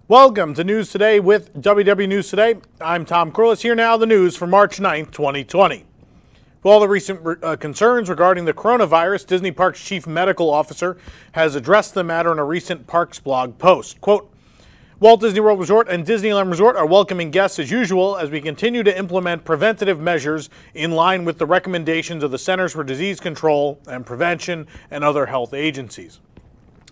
Welcome to News Today with WW News Today. I'm Tom Corliss. Here now the news for March 9th, 2020. With all the recent concerns regarding the coronavirus, Disney Parks Chief Medical Officer has addressed the matter in a recent Parks blog post. Quote, Walt Disney World Resort and Disneyland Resort are welcoming guests as usual as we continue to implement preventative measures in line with the recommendations of the Centers for Disease Control and Prevention and other health agencies.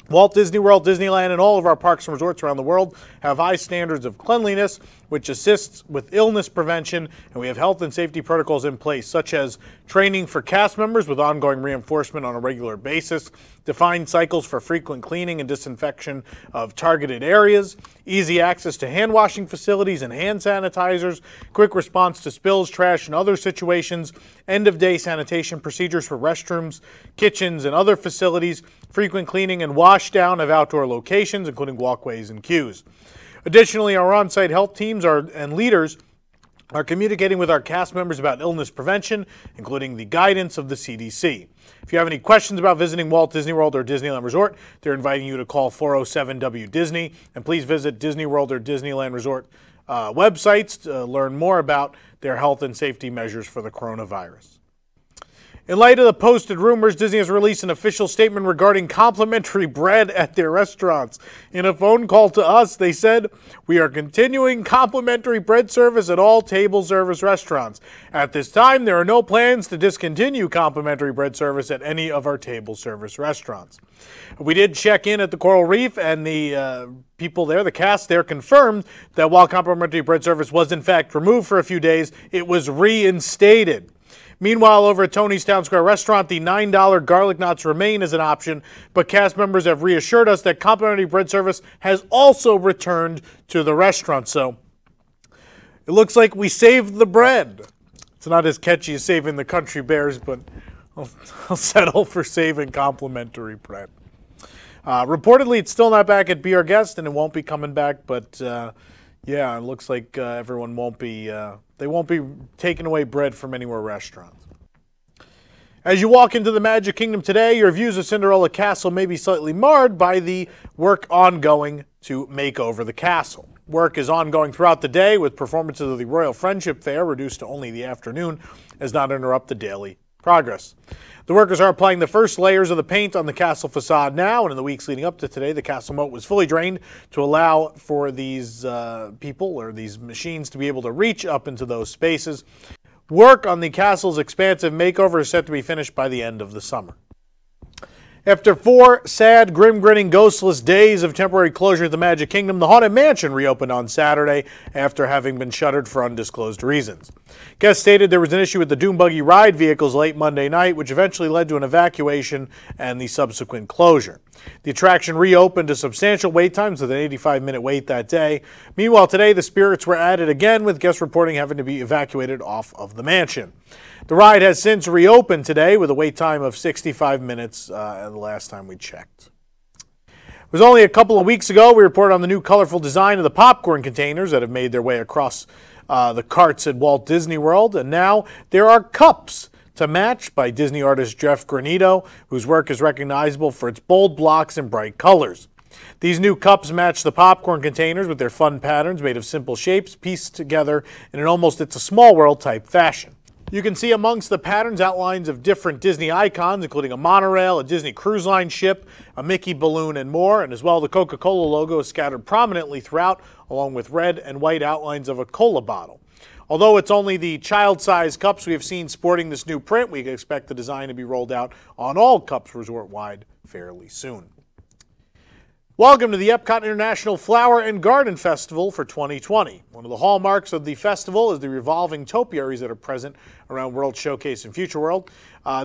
Walt Disney World, Disneyland, and all of our parks and resorts around the world have high standards of cleanliness, which assists with illness prevention, and we have health and safety protocols in place, such as training for cast members with ongoing reinforcement on a regular basis, defined cycles for frequent cleaning and disinfection of targeted areas, easy access to hand washing facilities and hand sanitizers, quick response to spills, trash, and other situations, end-of-day sanitation procedures for restrooms, kitchens, and other facilities, frequent cleaning and wash down of outdoor locations, including walkways and queues. Additionally, our on-site health teams and leaders are communicating with our cast members about illness prevention, including the guidance of the CDC. If you have any questions about visiting Walt Disney World or Disneyland Resort, they're inviting you to call 407-WDISNEY, and please visit Disney World or Disneyland Resort websites to learn more about their health and safety measures for the coronavirus. In light of the posted rumors, Disney has released an official statement regarding complimentary bread at their restaurants. In a phone call to us, they said, "We are continuing complimentary bread service at all table service restaurants. At this time, there are no plans to discontinue complimentary bread service at any of our table service restaurants." We did check in at the Coral Reef, and the people there, the cast there, confirmed that while complimentary bread service was in fact removed for a few days, it was reinstated. Meanwhile, over at Tony's Town Square restaurant, the $9 garlic knots remain as an option, but cast members have reassured us that complimentary bread service has also returned to the restaurant. So it looks like we saved the bread. It's not as catchy as saving the country bears, but I'll settle for saving complimentary bread. Reportedly, it's still not back at Be Our Guest, and it won't be coming back, but yeah, it looks like everyone won't be, they won't be taking away bread from any more restaurants. As you walk into the Magic Kingdom today, your views of Cinderella Castle may be slightly marred by the work ongoing to make over the castle. Work is ongoing throughout the day, with performances of the Royal Friendship Fair reduced to only the afternoon as not interrupt the daily progress. The workers are applying the first layers of the paint on the castle facade now, and in the weeks leading up to today, the castle moat was fully drained to allow for these people or these machines to be able to reach up into those spaces. Work on the castle's expansive makeover is set to be finished by the end of the summer. After 4 sad, grim-grinning, ghostless days of temporary closure at the Magic Kingdom, the Haunted Mansion reopened on Saturday after having been shuttered for undisclosed reasons. Guests stated there was an issue with the Doom Buggy ride vehicles late Monday night, which eventually led to an evacuation and the subsequent closure. The attraction reopened to substantial wait times with an 85-minute wait that day. Meanwhile, today the spirits were added again, with guests reporting having to be evacuated off of the mansion. The ride has since reopened today with a wait time of 65 minutes the last time we checked. It was only a couple of weeks ago we reported on the new colorful design of the popcorn containers that have made their way across the carts at Walt Disney World, and now there are cups to match by Disney artist Jeff Granito, whose work is recognizable for its bold blocks and bright colors. These new cups match the popcorn containers with their fun patterns made of simple shapes pieced together in an almost It's a Small World type fashion. You can see amongst the patterns outlines of different Disney icons, including a monorail, a Disney Cruise Line ship, a Mickey balloon, and more, and as well the Coca-Cola logo is scattered prominently throughout, along with red and white outlines of a cola bottle. Although it's only the child-sized cups we have seen sporting this new print, we expect the design to be rolled out on all cups resort-wide fairly soon. Welcome to the Epcot International Flower and Garden Festival for 2020. One of the hallmarks of the festival is the revolving topiaries that are present around World Showcase and Future World.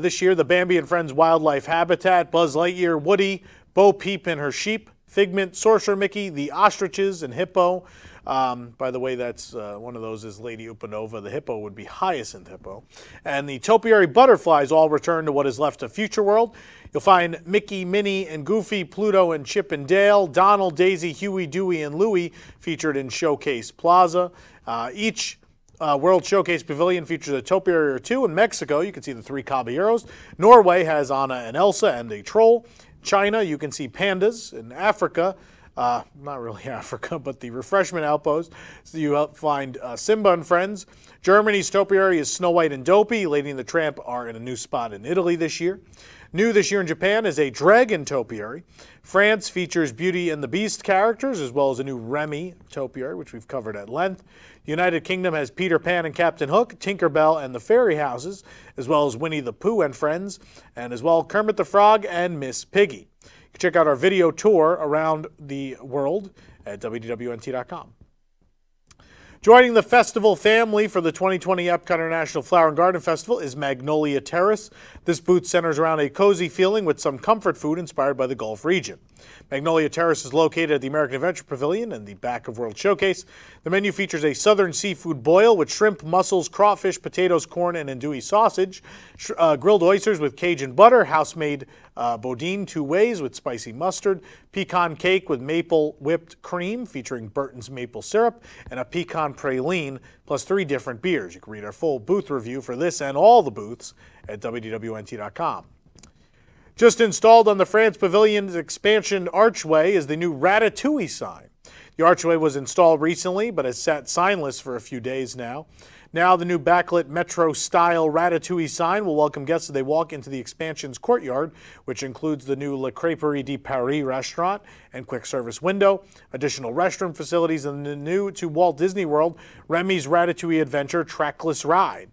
This year, the Bambi and Friends Wildlife Habitat, Buzz Lightyear, Woody, Bo Peep and her sheep, Figment, Sorcerer Mickey, the ostriches, and Hippo. By the way, that's one of those is Lady Upanova. The hippo would be Hyacinth Hippo. And the topiary butterflies all return to what is left of Future World. You'll find Mickey, Minnie, and Goofy, Pluto, and Chip and Dale, Donald, Daisy, Huey, Dewey, and Louie featured in Showcase Plaza. Each World Showcase Pavilion features a topiary or two. In Mexico, you can see the 3 caballeros. Norway has Anna and Elsa and a troll. China, you can see pandas. In Africa, not really Africa, but the refreshment outpost. So you help find Simba and Friends. Germany's topiary is Snow White and Dopey. Lady and the Tramp are in a new spot in Italy this year. New this year in Japan is a dragon topiary. France features Beauty and the Beast characters, as well as a new Remy topiary, which we've covered at length. The United Kingdom has Peter Pan and Captain Hook, Tinker Bell and the Fairy Houses, as well as Winnie the Pooh and Friends, and as well Kermit the Frog and Miss Piggy. You can check out our video tour around the world at WDWNT.com. Joining the festival family for the 2020 Epcot International Flower and Garden Festival is Magnolia Terrace. This booth centers around a cozy feeling with some comfort food inspired by the Gulf region. Magnolia Terrace is located at the American Adventure Pavilion in the back of World Showcase. The menu features a southern seafood boil with shrimp, mussels, crawfish, potatoes, corn, and andouille sausage, grilled oysters with Cajun butter, house-made boudin 2 ways with spicy mustard, pecan cake with maple whipped cream featuring Burton's maple syrup, and a pecan praline, plus 3 different beers. You can read our full booth review for this and all the booths at WDWNT.com. Just installed on the France Pavilion's expansion archway is the new Ratatouille sign. The archway was installed recently, but has sat signless for a few days now. Now the new backlit metro-style Ratatouille sign will welcome guests as they walk into the expansion's courtyard, which includes the new La Crêperie de Paris restaurant and quick service window, additional restroom facilities, and the new to Walt Disney World Remy's Ratatouille Adventure trackless ride.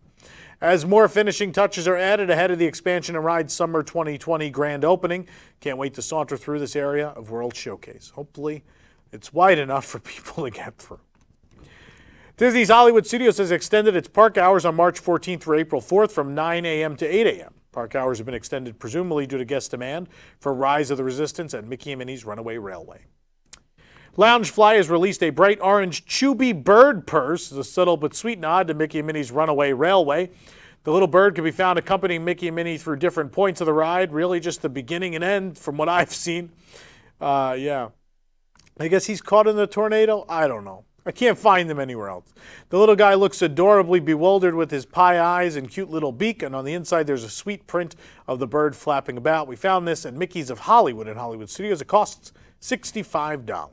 As more finishing touches are added ahead of the expansion and ride summer 2020 grand opening, can't wait to saunter through this area of World Showcase. Hopefully it's wide enough for people to get through. Disney's Hollywood Studios has extended its park hours on March 14th through April 4th from 9 a.m. to 8 a.m. Park hours have been extended presumably due to guest demand for Rise of the Resistance and Mickey and Minnie's Runaway Railway. Loungefly has released a bright orange Chubby bird purse, a subtle but sweet nod to Mickey and Minnie's Runaway Railway. The little bird can be found accompanying Mickey and Minnie through different points of the ride, really just the beginning and end from what I've seen. Yeah. I guess he's caught in the tornado? I don't know. I can't find him anywhere else. The little guy looks adorably bewildered with his pie eyes and cute little beak, and on the inside there's a sweet print of the bird flapping about. We found this at Mickey's of Hollywood in Hollywood Studios. It costs $65.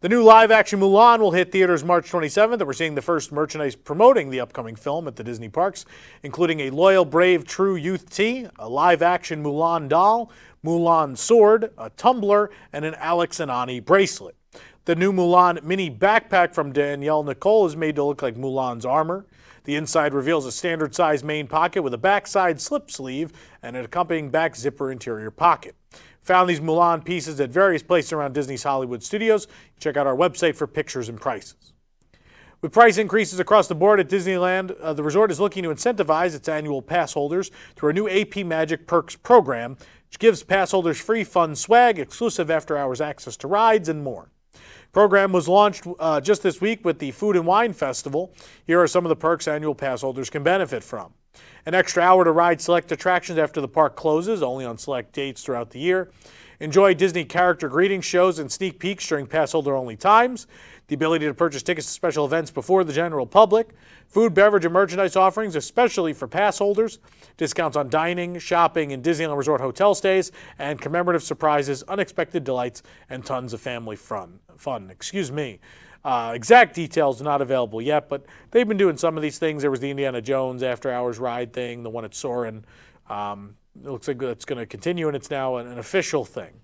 The new live-action Mulan will hit theaters March 27th, and we're seeing the first merchandise promoting the upcoming film at the Disney parks, including a Loyal, Brave, True Youth tee, a live-action Mulan doll, Mulan sword, a tumbler, and an Alex and Ani bracelet. The new Mulan mini backpack from Danielle Nicole is made to look like Mulan's armor. The inside reveals a standard-sized main pocket with a backside slip sleeve and an accompanying back zipper interior pocket. Found these Mulan pieces at various places around Disney's Hollywood Studios. Check out our website for pictures and prices. With price increases across the board at Disneyland, the resort is looking to incentivize its annual pass holders through a new AP Magic Perks program, which gives pass holders free fun swag, exclusive after-hours access to rides, and more. The program was launched just this week with the Food and Wine Festival. Here are some of the perks annual pass holders can benefit from. An extra hour to ride select attractions after the park closes, only on select dates throughout the year. Enjoy Disney character greeting shows and sneak peeks during pass holder only times. The ability to purchase tickets to special events before the general public. Food, beverage, and merchandise offerings, especially for pass holders. Discounts on dining, shopping, and Disneyland Resort hotel stays. And commemorative surprises, unexpected delights, and tons of family fun. Exact details not available yet, but they've been doing some of these things. There was the Indiana Jones after-hours ride thing, the one at Soarin'. It looks like it's going to continue, and it's now an official thing.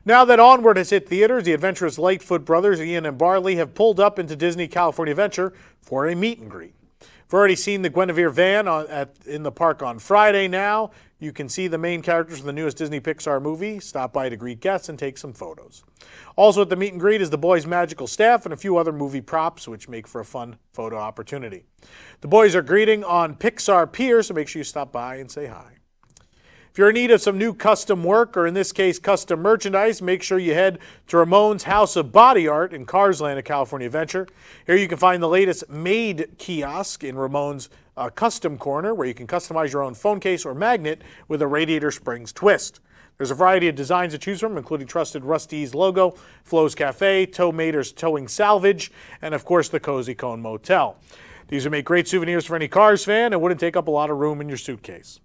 Now that Onward has hit theaters, the adventurous Lightfoot brothers, Ian and Barley, have pulled up into Disney California Adventure for a meet and greet. We've already seen the Guinevere van in the park on Friday now. You can see the main characters from the newest Disney Pixar movie. Stop by to greet guests and take some photos. Also at the meet and greet is the boys' magical staff and a few other movie props, which make for a fun photo opportunity. The boys are greeting on Pixar Pier, so make sure you stop by and say hi. If you're in need of some new custom work, or in this case, custom merchandise, make sure you head to Ramon's House of Body Art in Carsland at California Adventure. Here you can find the latest made kiosk in Ramon's Custom Corner, where you can customize your own phone case or magnet with a Radiator Springs twist. There's a variety of designs to choose from, including trusted Rusty's logo, Flo's Cafe, Tow Mater's Towing Salvage, and of course the Cozy Cone Motel. These would make great souvenirs for any Cars fan and wouldn't take up a lot of room in your suitcase.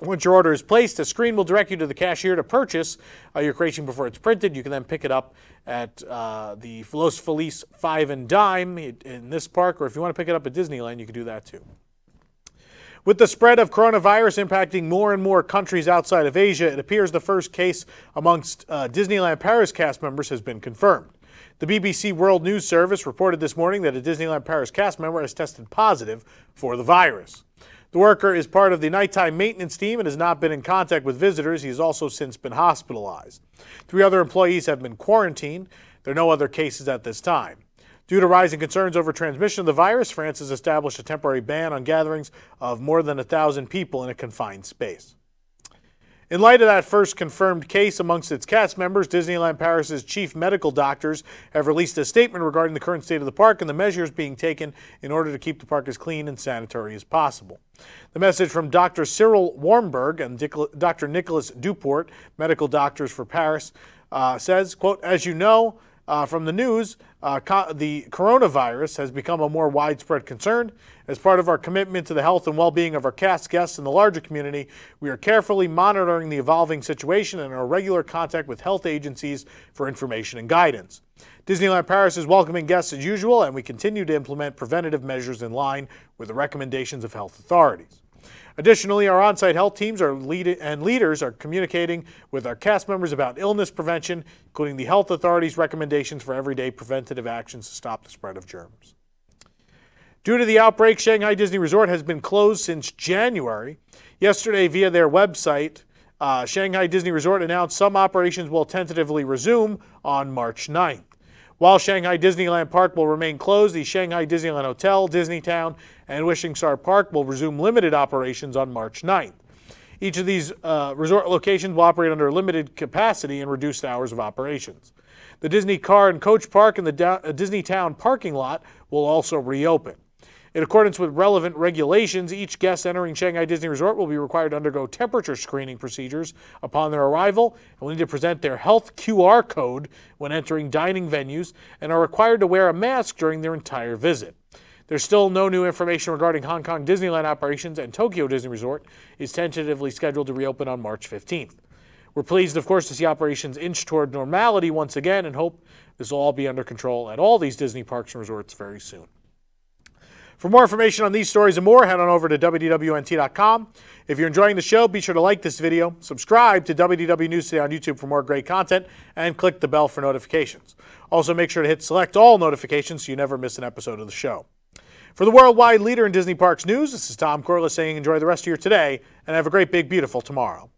Once your order is placed, a screen will direct you to the cashier to purchase your creation before it's printed. You can then pick it up at the Los Feliz 5 and Dime in this park, or if you want to pick it up at Disneyland, you can do that too. With the spread of coronavirus impacting more and more countries outside of Asia, it appears the first case amongst Disneyland Paris cast members has been confirmed. The BBC World News Service reported this morning that a Disneyland Paris cast member has tested positive for the virus. The worker is part of the nighttime maintenance team and has not been in contact with visitors. He has also since been hospitalized. 3 other employees have been quarantined. There are no other cases at this time. Due to rising concerns over transmission of the virus, France has established a temporary ban on gatherings of more than 1,000 people in a confined space. In light of that first confirmed case amongst its cast members, Disneyland Paris's chief medical doctors have released a statement regarding the current state of the park and the measures being taken in order to keep the park as clean and sanitary as possible. The message from Dr. Cyril Warmberg and Dr. Nicholas Duport, medical doctors for Paris, says, quote, "As you know from the news, the coronavirus has become a more widespread concern. As part of our commitment to the health and well-being of our cast guests and the larger community, we are carefully monitoring the evolving situation and are in regular contact with health agencies for information and guidance. Disneyland Paris is welcoming guests as usual, and we continue to implement preventative measures in line with the recommendations of health authorities. Additionally, our on-site health teams and leaders are communicating with our cast members about illness prevention, including the health authorities' recommendations for everyday preventative actions to stop the spread of germs." Due to the outbreak, Shanghai Disney Resort has been closed since January. Yesterday, via their website, Shanghai Disney Resort announced some operations will tentatively resume on March 9th. While Shanghai Disneyland Park will remain closed, the Shanghai Disneyland Hotel, Disneytown, and Wishing Star Park will resume limited operations on March 9th. Each of these resort locations will operate under limited capacity and reduced hours of operations. The Disney Car and Coach Park and the Disneytown parking lot will also reopen. In accordance with relevant regulations, each guest entering Shanghai Disney Resort will be required to undergo temperature screening procedures upon their arrival and will need to present their health QR code when entering dining venues and are required to wear a mask during their entire visit. There's still no new information regarding Hong Kong Disneyland operations, and Tokyo Disney Resort is tentatively scheduled to reopen on March 15th. We're pleased, of course, to see operations inch toward normality once again and hope this will all be under control at all these Disney parks and resorts very soon. For more information on these stories and more, head on over to WDWNT.com. If you're enjoying the show, be sure to like this video, subscribe to WDW News Today on YouTube for more great content, and click the bell for notifications. Also, make sure to hit select all notifications so you never miss an episode of the show. For the worldwide leader in Disney Parks news, this is Tom Corliss saying enjoy the rest of your today and have a great, big, beautiful tomorrow.